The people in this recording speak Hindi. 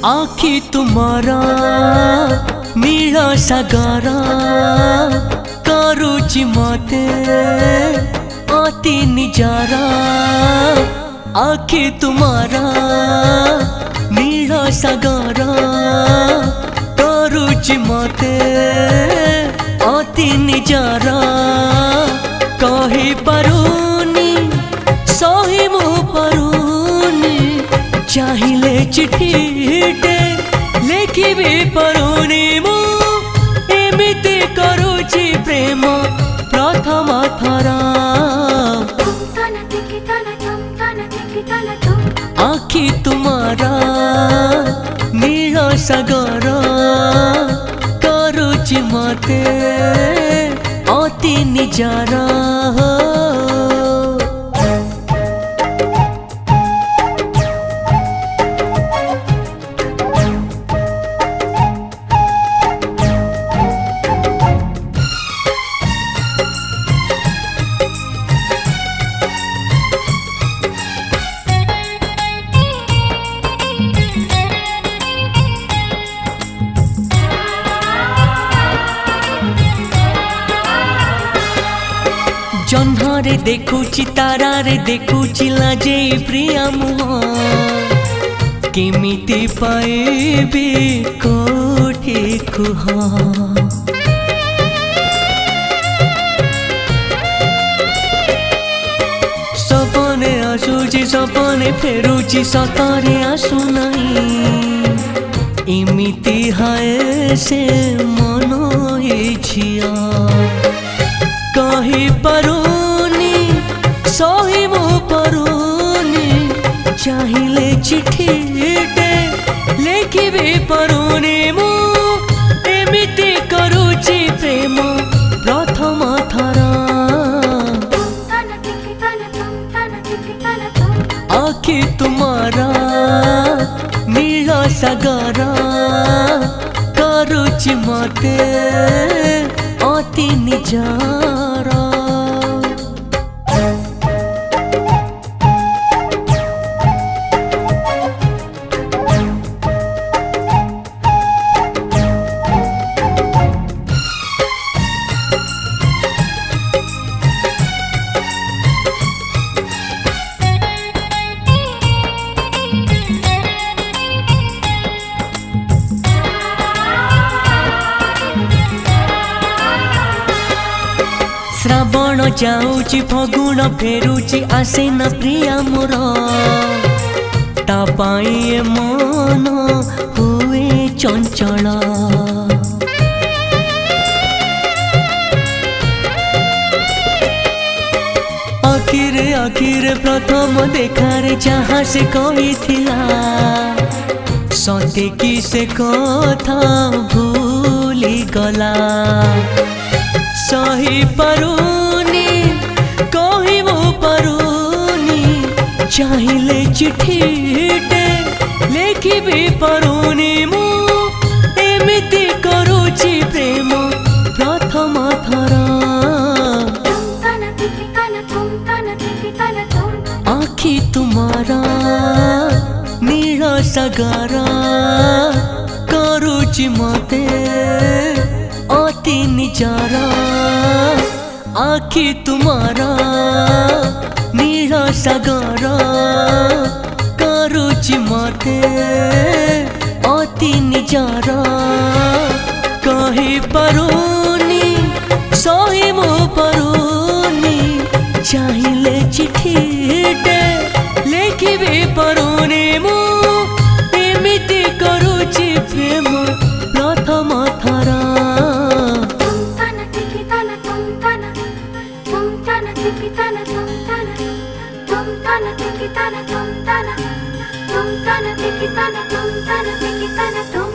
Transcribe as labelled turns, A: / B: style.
A: आखी तुम्हारा नीला सागरा करुची मते अति निजारा। आखी तुम्हारा नीला सागरा करुची मते अति निजारा। कही पारुनी सही मु पारुनी चाहिले चिठीटे लेखि भी पारुनी मु एमिति करुची प्रेम प्रथम थरा। आखी तुम्हारा नील सागर करुची मते अति निजारा। जह्नरे देखुची तारारे देखुची लाजे प्रिया मुह केमिति पाइबी कोठी कुह। सपने आसुची सपने फेरुची सतरे आसु नहीं एमिति हाय से मन इच्छिया। कही पारुनी सही मु पारुनी चाहिले चिठीटे लेखि भी पारुनी मु एमिति करुची प्रेम प्रथम थरा। आखी तुम्हारा नील सागर करुची मते अति निजारा। श्रावण जाऊची फगुण फेरुची आसे न प्रिया मोर ता पाई मन हुए चंचल। आखिरे आखिरे प्रथम देखारे जहाँ से कही थिला सते कि से कथा भूली गला। सही पारुनी कही मु पारुनी चाहिले चिठीटे लेखि भी पारुनी मु एमिति करुची प्रेम प्रथम थरा। आखी तुम्हारा नील सागर करुची मते अति निजारा। आखी तुम्हारा नील सागर करुची मते अति निजारा। कही पारुनी सही मु पारुनी चाहिले चिठीटे लेखि भी पारुनी मु एमिति करुची प्रेम
B: tana tiki tana tum tana tiki tana tum tana tiki tana tum